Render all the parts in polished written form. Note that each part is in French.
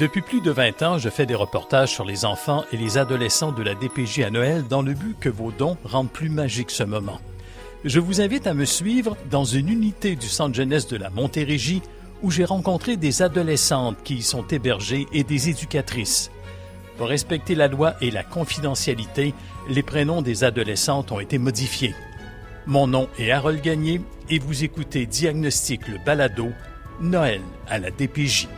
Depuis plus de 20 ans, je fais des reportages sur les enfants et les adolescents de la DPJ à Noël dans le but que vos dons rendent plus magique ce moment. Je vous invite à me suivre dans une unité du Centre jeunesse de la Montérégie où j'ai rencontré des adolescentes qui y sont hébergées et des éducatrices. Pour respecter la loi et la confidentialité, les prénoms des adolescentes ont été modifiés. Mon nom est Harold Gagné et vous écoutez Diagnostic le balado, Noël à la DPJ.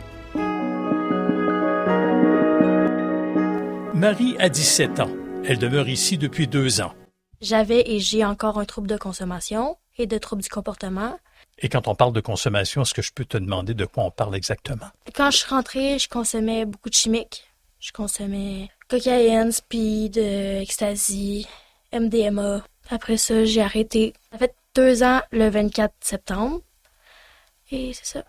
Marie a 17 ans. Elle demeure ici depuis 2 ans. J'avais et j'ai encore un trouble de consommation et de trouble du comportement. Et quand on parle de consommation, est-ce que je peux te demander de quoi on parle exactement? Quand je suis rentrée, je consommais beaucoup de chimiques. Je consommais cocaïne, speed, ecstasy, MDMA. Après ça, j'ai arrêté. Ça fait 2 ans le 24 septembre. Et c'est ça.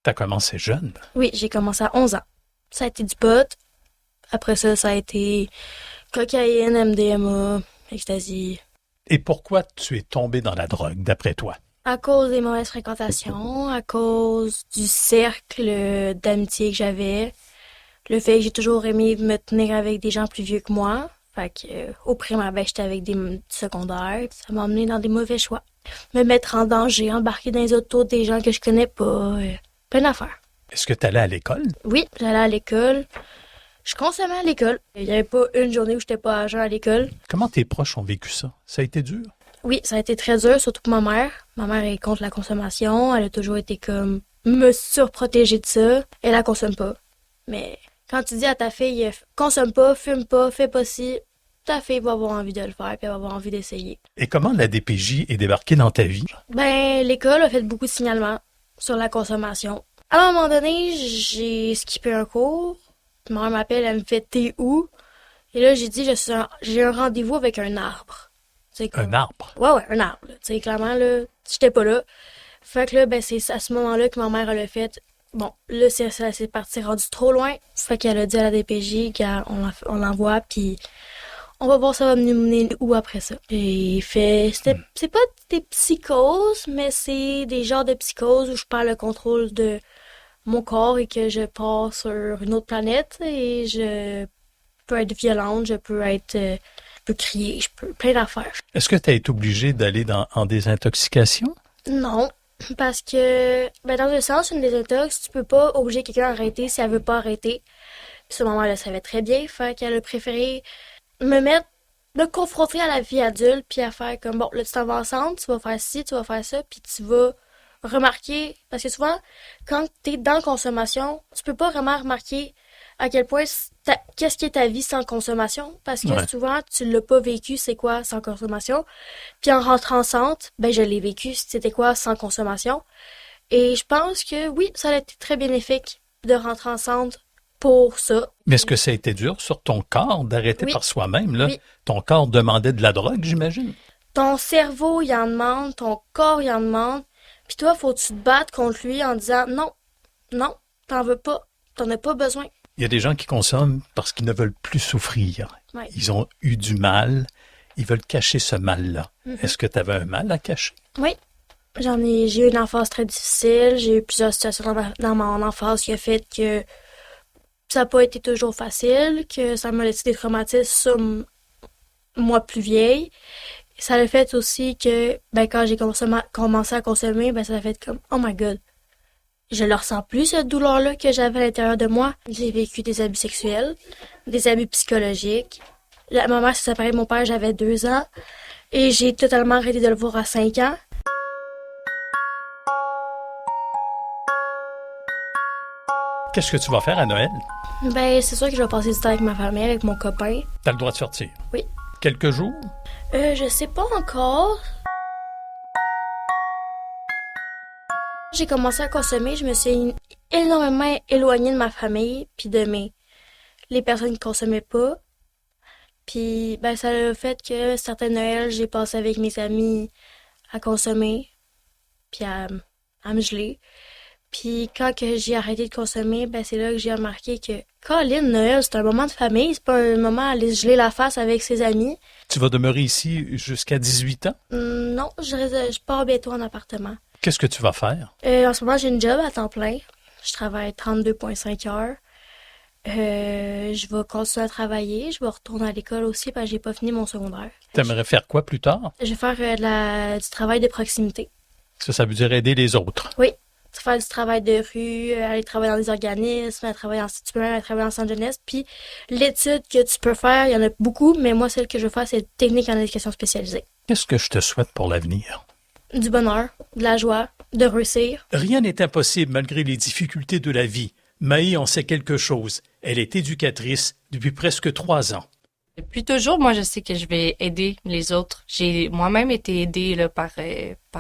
T'as commencé jeune? Oui, j'ai commencé à 11 ans. Ça a été du pot. Après ça, ça a été cocaïne, MDMA, ecstasy. Et pourquoi tu es tombé dans la drogue, d'après toi? À cause des mauvaises fréquentations, à cause du cercle d'amitié que j'avais, le fait que j'ai toujours aimé me tenir avec des gens plus vieux que moi. Fait que, au primaire, j'étais avec des secondaires. Ça m'a emmené dans des mauvais choix. Me mettre en danger, embarquer dans les autos des gens que je connais pas. Plein d'affaires. Est-ce que tu allais à l'école? Oui, j'allais à l'école. Je consommais à l'école. Il n'y avait pas une journée où j'étais pas à jeun à l'école. Comment tes proches ont vécu ça? Ça a été dur? Oui, ça a été très dur, surtout pour ma mère. Ma mère est contre la consommation. Elle a toujours été comme me surprotéger de ça. Elle la consomme pas. Mais quand tu dis à ta fille, consomme pas, fume pas, fais pas ci, ta fille va avoir envie de le faire puis elle va avoir envie d'essayer. Et comment la DPJ est débarquée dans ta vie? Ben, l'école a fait beaucoup de signalements sur la consommation. À un moment donné, j'ai skippé un cours. Ma mère m'appelle, elle me fait « T'es où? » Et là, j'ai dit « J'ai un rendez-vous avec un arbre. » Un arbre? Ouais, un arbre. Tu sais, clairement, là, j'étais pas là. Fait que là, ben, c'est à ce moment-là que ma mère, elle a fait. Bon, là, c'est parti rendu trop loin. Fait qu'elle a dit à la DPJ qu'on l'envoie, puis on va voir ça va nous mener où après ça. Et c'est pas des psychoses, mais c'est des genres de psychoses où je perds le contrôle de mon corps et que je pars sur une autre planète et je peux être violente, je peux crier, plein d'affaires. Est-ce que tu as été obligée d'aller en désintoxication? Non, parce que, ben, dans un sens, une désintox, tu peux pas obliger quelqu'un à arrêter si elle veut pas arrêter. Ce moment, elle le savait très bien, fait qu'elle a préféré me confronter à la vie adulte, puis à faire comme, bon, là, tu t'en vas ensemble, tu vas faire ci, tu vas faire ça, puis tu vas remarquer, parce que souvent, quand t'es dans la consommation, tu peux pas vraiment remarquer à quel point qu'est-ce qui est ta vie sans consommation, parce que souvent, tu l'as pas vécu, c'est quoi sans consommation. Puis en rentrant enceinte, ben je l'ai vécu, c'était quoi sans consommation. Et je pense que oui, ça a été très bénéfique de rentrer enceinte pour ça. Mais est-ce que ça a été dur sur ton corps d'arrêter par soi-même, là? Oui. Ton corps demandait de la drogue, j'imagine? Ton cerveau, il en demande, ton corps, il en demande. Puis toi, faut que tu te battes contre lui en disant non, t'en veux pas, t'en as pas besoin. Il y a des gens qui consomment parce qu'ils ne veulent plus souffrir. Ouais. Ils ont eu du mal, ils veulent cacher ce mal-là. Mm-hmm. Est-ce que tu avais un mal à cacher? Oui, j'ai eu une enfance très difficile, j'ai eu plusieurs situations dans mon enfance qui a fait que ça n'a pas été toujours facile, que ça m'a laissé des traumatismes sur moi plus vieille. Ça a fait aussi que, ben, quand j'ai commencé à consommer, ben, ça a fait comme, oh my god, je ne ressens plus cette douleur-là que j'avais à l'intérieur de moi. J'ai vécu des abus sexuels, des abus psychologiques. Ma mère s'est séparée de mon père, j'avais 2 ans, et j'ai totalement arrêté de le voir à 5 ans. Qu'est-ce que tu vas faire à Noël? Ben, c'est sûr que je vais passer du temps avec ma famille, avec mon copain. T'as le droit de sortir? Oui. Quelques jours? Je sais pas encore. J'ai commencé à consommer, je me suis énormément éloignée de ma famille, puis de les personnes qui consommaient pas. Puis, ben, ça a fait que certains Noëls, j'ai passé avec mes amis à consommer, puis à me geler. Puis quand que j'ai arrêté de consommer, ben c'est là que j'ai remarqué que Colin, Noël, c'est un moment de famille, c'est pas un moment à aller se geler la face avec ses amis. Tu vas demeurer ici jusqu'à 18 ans? Non, je pars bientôt en appartement. Qu'est-ce que tu vas faire? En ce moment, j'ai une job à temps plein. Je travaille 32,5 heures. Je vais continuer à travailler. Je vais retourner à l'école aussi parce que j'ai pas fini mon secondaire. T'aimerais faire quoi plus tard? Je vais faire du travail de proximité. Ça veut dire aider les autres. Oui. Faire du travail de rue, aller travailler dans des organismes, tu peux même aller travailler en centre jeunesse. Puis l'étude que tu peux faire, il y en a beaucoup, mais moi, celle que je veux faire, c'est technique en éducation spécialisée. Qu'est-ce que je te souhaite pour l'avenir? Du bonheur, de la joie, de réussir. Rien n'est impossible malgré les difficultés de la vie. Maï en sait quelque chose. Elle est éducatrice depuis presque 3 ans. Depuis toujours, moi, je sais que je vais aider les autres. J'ai moi-même été aidée là, par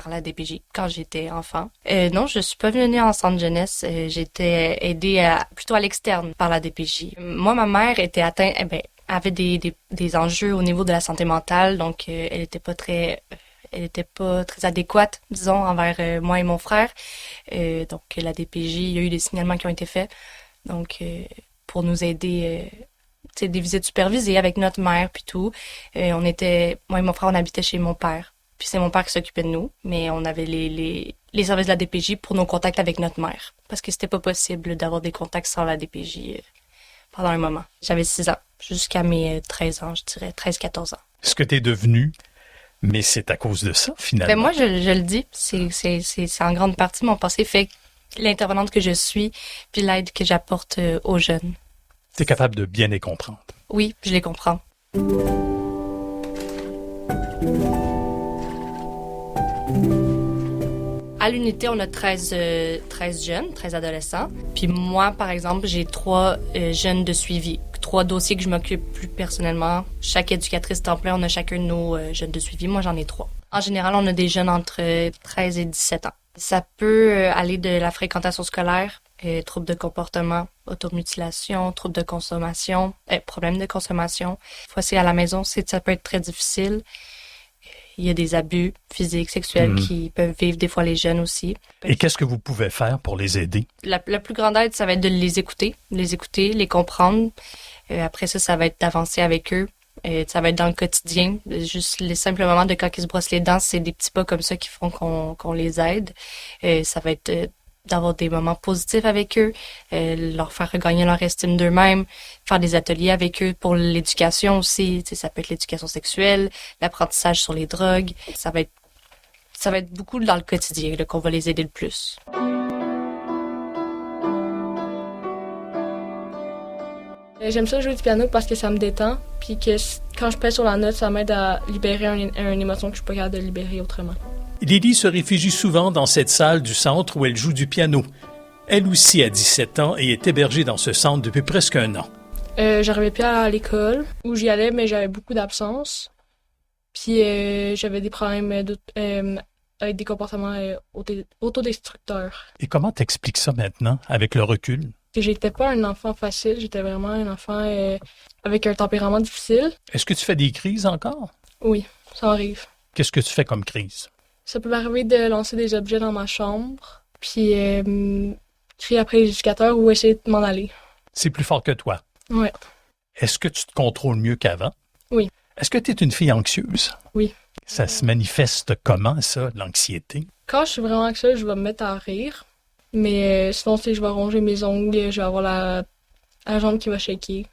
la DPJ quand j'étais enfant. Non, je suis pas venue en centre jeunesse. J'étais aidée plutôt à l'externe par la DPJ. Moi, ma mère était atteinte, avait des enjeux au niveau de la santé mentale, donc elle était pas très adéquate, disons, envers moi et mon frère. Donc, la DPJ, il y a eu des signalements qui ont été faits. Donc, pour nous aider, des visites supervisées avec notre mère puis tout. Moi et mon frère, on habitait chez mon père. Puis c'est mon père qui s'occupait de nous, mais on avait les services de la DPJ pour nos contacts avec notre mère. Parce que c'était pas possible d'avoir des contacts sans la DPJ pendant un moment. J'avais 6 ans, jusqu'à mes 13 ans, je dirais, 13-14 ans. Ce que t'es devenu, mais c'est à cause de ça, finalement. Moi, je le dis, c'est en grande partie mon passé fait l'intervenante que je suis, puis l'aide que j'apporte aux jeunes. T'es capable de bien les comprendre. Oui, je les comprends. À l'unité, on a 13 jeunes, 13 adolescents. Puis moi, par exemple, j'ai 3 jeunes de suivi. 3 dossiers que je m'occupe plus personnellement. Chaque éducatrice temps plein, on a chacun de nos jeunes de suivi. Moi, j'en ai 3. En général, on a des jeunes entre 13 et 17 ans. Ça peut aller de la fréquentation scolaire, troubles de comportement, automutilation, troubles de consommation, problèmes de consommation. Fois c'est à la maison, ça peut être très difficile. Il y a des abus physiques, sexuels qui peuvent vivre des fois les jeunes aussi. Et qu'est-ce que vous pouvez faire pour les aider? La plus grande aide, ça va être de les écouter, les comprendre. Après ça va être d'avancer avec eux. Ça va être dans le quotidien. Juste les simples moments de quand ils se brossent les dents, c'est des petits pas comme ça qui font qu'on les aide. Ça va être d'avoir des moments positifs avec eux, leur faire regagner leur estime d'eux-mêmes, faire des ateliers avec eux pour l'éducation aussi. Ça peut être l'éducation sexuelle, l'apprentissage sur les drogues. Ça va être beaucoup dans le quotidien là, qu'on va les aider le plus. J'aime ça jouer du piano parce que ça me détend, puis que quand je pèse sur la note, ça m'aide à libérer une émotion que je suis pas capable de libérer autrement. Lily se réfugie souvent dans cette salle du centre où elle joue du piano. Elle aussi a 17 ans et est hébergée dans ce centre depuis presque 1 an. J'arrivais plus à l'école, où j'y allais, mais j'avais beaucoup d'absence. Puis j'avais des problèmes avec des comportements autodestructeurs. Et comment t'expliques ça maintenant, avec le recul? J'étais pas un enfant facile, j'étais vraiment un enfant avec un tempérament difficile. Est-ce que tu fais des crises encore? Oui, ça arrive. Qu'est-ce que tu fais comme crise? Ça peut m'arriver de lancer des objets dans ma chambre, puis crier après l'éducateur ou essayer de m'en aller. C'est plus fort que toi? Oui. Est-ce que tu te contrôles mieux qu'avant? Oui. Est-ce que tu es une fille anxieuse? Oui. Ça se manifeste comment, ça, l'anxiété? Quand je suis vraiment anxieuse, je vais me mettre à rire. Mais sinon, je vais ronger mes ongles, je vais avoir la jambe qui va shaker.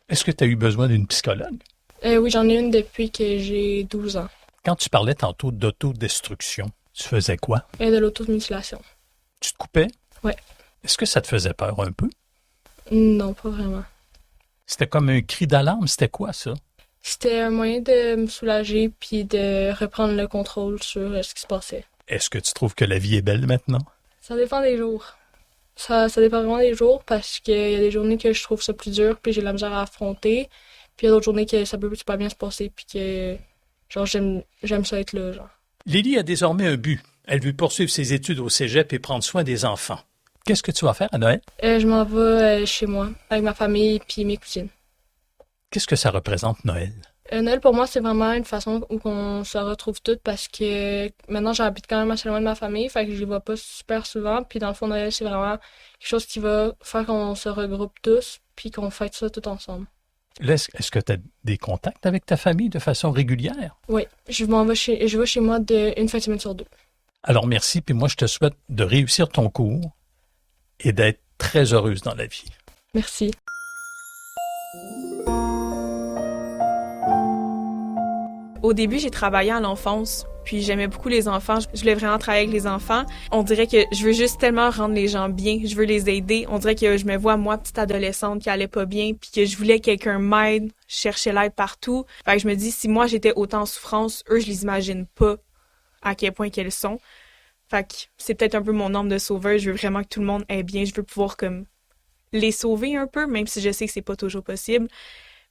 Est-ce que tu as eu besoin d'une psychologue? Oui, j'en ai une depuis que j'ai 12 ans. Quand tu parlais tantôt d'autodestruction, tu faisais quoi? De l'automutilation. Tu te coupais? Oui. Est-ce que ça te faisait peur un peu? Non, pas vraiment. C'était comme un cri d'alarme, c'était quoi ça? C'était un moyen de me soulager puis de reprendre le contrôle sur ce qui se passait. Est-ce que tu trouves que la vie est belle maintenant? Ça dépend des jours. Ça dépend vraiment des jours parce qu'il y a des journées que je trouve ça plus dur puis j'ai de la misère à affronter. Puis il y a d'autres journées que ça peut super bien se passer puis que genre j'aime ça être là. Genre. Lily a désormais un but. Elle veut poursuivre ses études au cégep et prendre soin des enfants. Qu'est-ce que tu vas faire à Noël? Je m'en vais chez moi avec ma famille puis mes cousines. Qu'est-ce que ça représente Noël? Noël, pour moi, c'est vraiment une façon où on se retrouve toutes parce que maintenant, j'habite quand même assez loin de ma famille, fait que je les vois pas super souvent. Puis dans le fond, Noël, c'est vraiment quelque chose qui va faire qu'on se regroupe tous puis qu'on fête ça tout ensemble. Là, est-ce que tu as des contacts avec ta famille de façon régulière? Oui, je vais chez moi une fin de semaine sur 2. Alors merci, puis moi, je te souhaite de réussir ton cours et d'être très heureuse dans la vie. Merci. Au début, j'ai travaillé à l'enfance, puis j'aimais beaucoup les enfants. Je voulais vraiment travailler avec les enfants. On dirait que je veux juste tellement rendre les gens bien, je veux les aider. On dirait que je me vois, moi, petite adolescente qui allait pas bien, puis que je voulais que quelqu'un m'aide, je cherchais l'aide partout. Fait que je me dis, si moi, j'étais autant en souffrance, eux, je les imagine pas à quel point qu'elles sont. Fait que c'est peut-être un peu mon âme de sauveur. Je veux vraiment que tout le monde aille bien. Je veux pouvoir comme les sauver un peu, même si je sais que c'est pas toujours possible.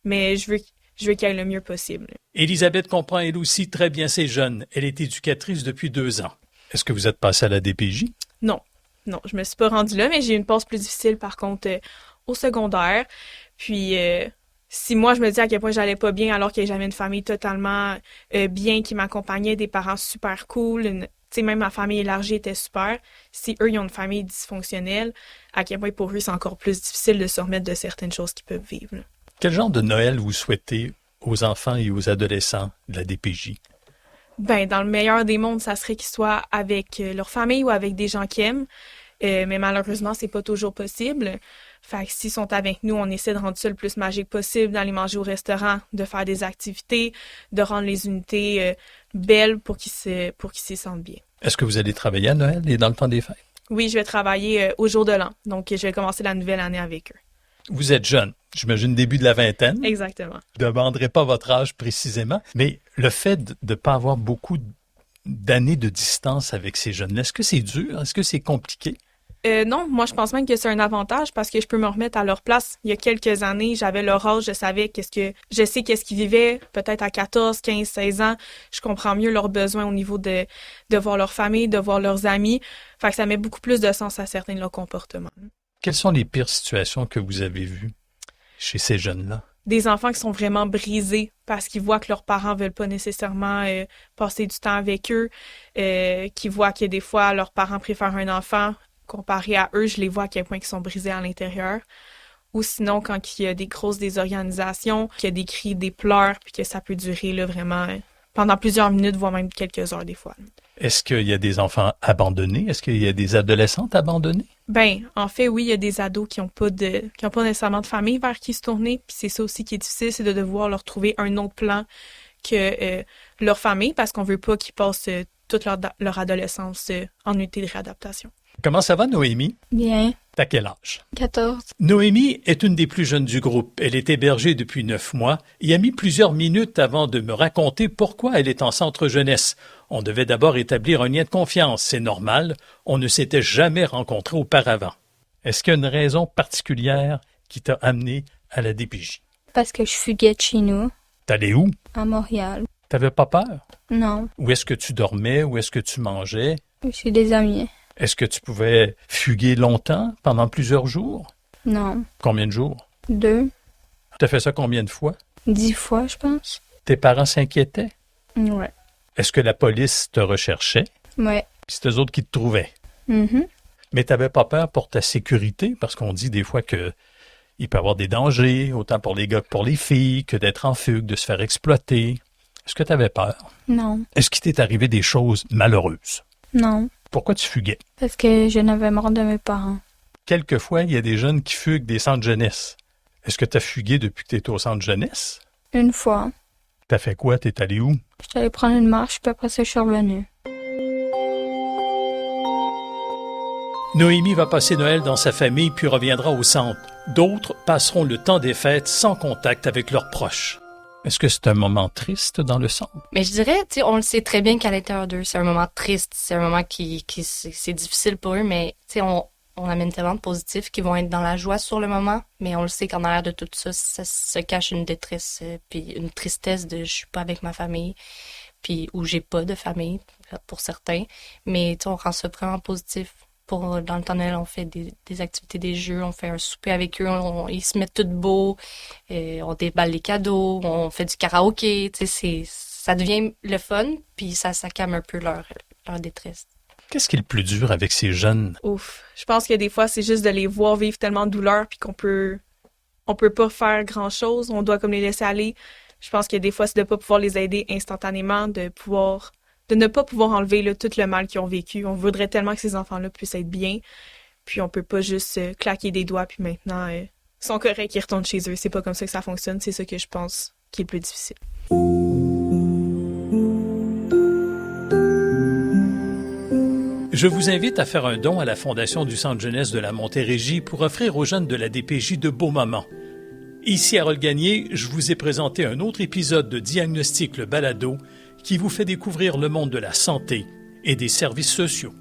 Mais je veux qu'il aille le mieux possible. Élisabeth comprend elle aussi très bien ces jeunes. Elle est éducatrice depuis 2 ans. Est-ce que vous êtes passée à la DPJ? Non, je me suis pas rendue là, mais j'ai eu une passe plus difficile par contre au secondaire. Puis si moi je me dis à quel point j'allais pas bien alors que j'avais une famille totalement bien qui m'accompagnait, des parents super cool, tu sais même ma famille élargie était super. Si eux ils ont une famille dysfonctionnelle, à quel point pour eux c'est encore plus difficile de se remettre de certaines choses qu'ils peuvent vivre. Là. Quel genre de Noël vous souhaitez aux enfants et aux adolescents de la DPJ? Ben, dans le meilleur des mondes, ça serait qu'ils soient avec leur famille ou avec des gens qu'ils aiment. Mais malheureusement, c'est pas toujours possible. Fait que s'ils sont avec nous, on essaie de rendre ça le plus magique possible, d'aller manger au restaurant, de faire des activités, de rendre les unités belles pour qu'ils s'y sentent bien. Est-ce que vous allez travailler à Noël et dans le temps des fêtes? Oui, je vais travailler au jour de l'an. Donc, je vais commencer la nouvelle année avec eux. Vous êtes jeune, j'imagine début de la vingtaine. Exactement. Je ne demanderai pas votre âge précisément, mais le fait de ne pas avoir beaucoup d'années de distance avec ces jeunes-là, est-ce que c'est dur? Est-ce que c'est compliqué? Non, moi je pense même que c'est un avantage parce que je peux me remettre à leur place. Il y a quelques années, j'avais leur âge, je sais qu'est-ce qu'ils vivaient, peut-être à 14, 15, 16 ans. Je comprends mieux leurs besoins au niveau de voir leur famille, de voir leurs amis. Fait que ça met beaucoup plus de sens à certains de leurs comportements. Quelles sont les pires situations que vous avez vues chez ces jeunes-là? Des enfants qui sont vraiment brisés parce qu'ils voient que leurs parents veulent pas nécessairement passer du temps avec eux, qui voient que des fois leurs parents préfèrent un enfant comparé à eux, je les vois à quel point ils sont brisés à l'intérieur. Ou sinon, quand il y a des grosses désorganisations, qu'il y a des cris, des pleurs, puis que ça peut durer là, vraiment pendant plusieurs minutes, voire même quelques heures des fois. Est-ce qu'il y a des enfants abandonnés? Est-ce qu'il y a des adolescentes abandonnées? Ben, en fait, oui, il y a des ados qui ont pas nécessairement de famille vers qui se tourner, puis c'est ça aussi qui est difficile, c'est de devoir leur trouver un autre plan que leur famille, parce qu'on veut pas qu'ils passent toute leur adolescence en unité de réadaptation. Comment ça va, Noémie? Bien. T'as quel âge? 14. Noémie est une des plus jeunes du groupe. Elle est hébergée depuis 9 mois et a mis plusieurs minutes avant de me raconter pourquoi elle est en centre jeunesse. On devait d'abord établir un lien de confiance, c'est normal. On ne s'était jamais rencontrés auparavant. Est-ce qu'il y a une raison particulière qui t'a amené à la DPJ? Parce que je fuguais de chez nous, T'allais où? à Montréal. T'avais pas peur? Non, Où est-ce que tu dormais? Où est-ce que tu mangeais? chez des amis. Est-ce que tu pouvais fuguer longtemps, pendant plusieurs jours? Non. Combien de jours? 2. T'as fait ça combien de fois? 10 fois, je pense. Tes parents s'inquiétaient? Ouais. Est-ce que la police te recherchait? Ouais. Puis c'est eux autres qui te trouvaient. Mhm. Mais t'avais pas peur pour ta sécurité? Parce qu'on dit des fois que il peut y avoir des dangers, autant pour les gars que pour les filles, que d'être en fugue, de se faire exploiter. Est-ce que t'avais peur? Non. Est-ce qu'il t'est arrivé des choses malheureuses? Non. Pourquoi tu fuguais? Parce que je n'avais marre de mes parents. Quelquefois, il y a des jeunes qui fuguent des centres jeunesse. Est-ce que tu as fugué depuis que tu étais au centre jeunesse? Une fois, T'as fait quoi? T'es allé où? je suis allée prendre une marche, puis après ça, je suis revenue. Noémie va passer Noël dans sa famille puis reviendra au centre. D'autres passeront le temps des fêtes sans contact avec leurs proches. Est-ce que c'est un moment triste dans le centre? Mais je dirais, tu sais, on le sait très bien qu'à l'intérieur d'eux, c'est un moment triste, c'est un moment qui c'est difficile pour eux, mais tu sais, on amène tellement de positifs qui vont être dans la joie sur le moment, mais on le sait qu'en arrière de tout ça, ça se cache une détresse, puis une tristesse de je suis pas avec ma famille, puis ou j'ai pas de famille pour certains, mais tu sais, on rend ça vraiment positif. Dans le temps de Noël, on fait des activités, des jeux, on fait un souper avec eux, ils se mettent tout beaux, on déballe les cadeaux, on fait du karaoké, tu sais, ça devient le fun, puis ça calme un peu leur détresse. Qu'est-ce qui est le plus dur avec ces jeunes? Ouf. Je pense que des fois, c'est juste de les voir vivre tellement de douleur puis on peut pas faire grand-chose. On doit comme les laisser aller. Je pense que des fois, c'est de pas pouvoir les aider instantanément, de ne pas pouvoir enlever là, tout le mal qu'ils ont vécu. On voudrait tellement que ces enfants-là puissent être bien. Puis on peut pas juste claquer des doigts puis maintenant sont corrects, ils retournent chez eux. C'est pas comme ça que ça fonctionne. C'est ça que je pense qui est le plus difficile. Je vous invite à faire un don à la Fondation du Centre jeunesse de la Montérégie pour offrir aux jeunes de la DPJ de beaux moments. Ici Harold Gagné, je vous ai présenté un autre épisode de Diagnostic le balado qui vous fait découvrir le monde de la santé et des services sociaux.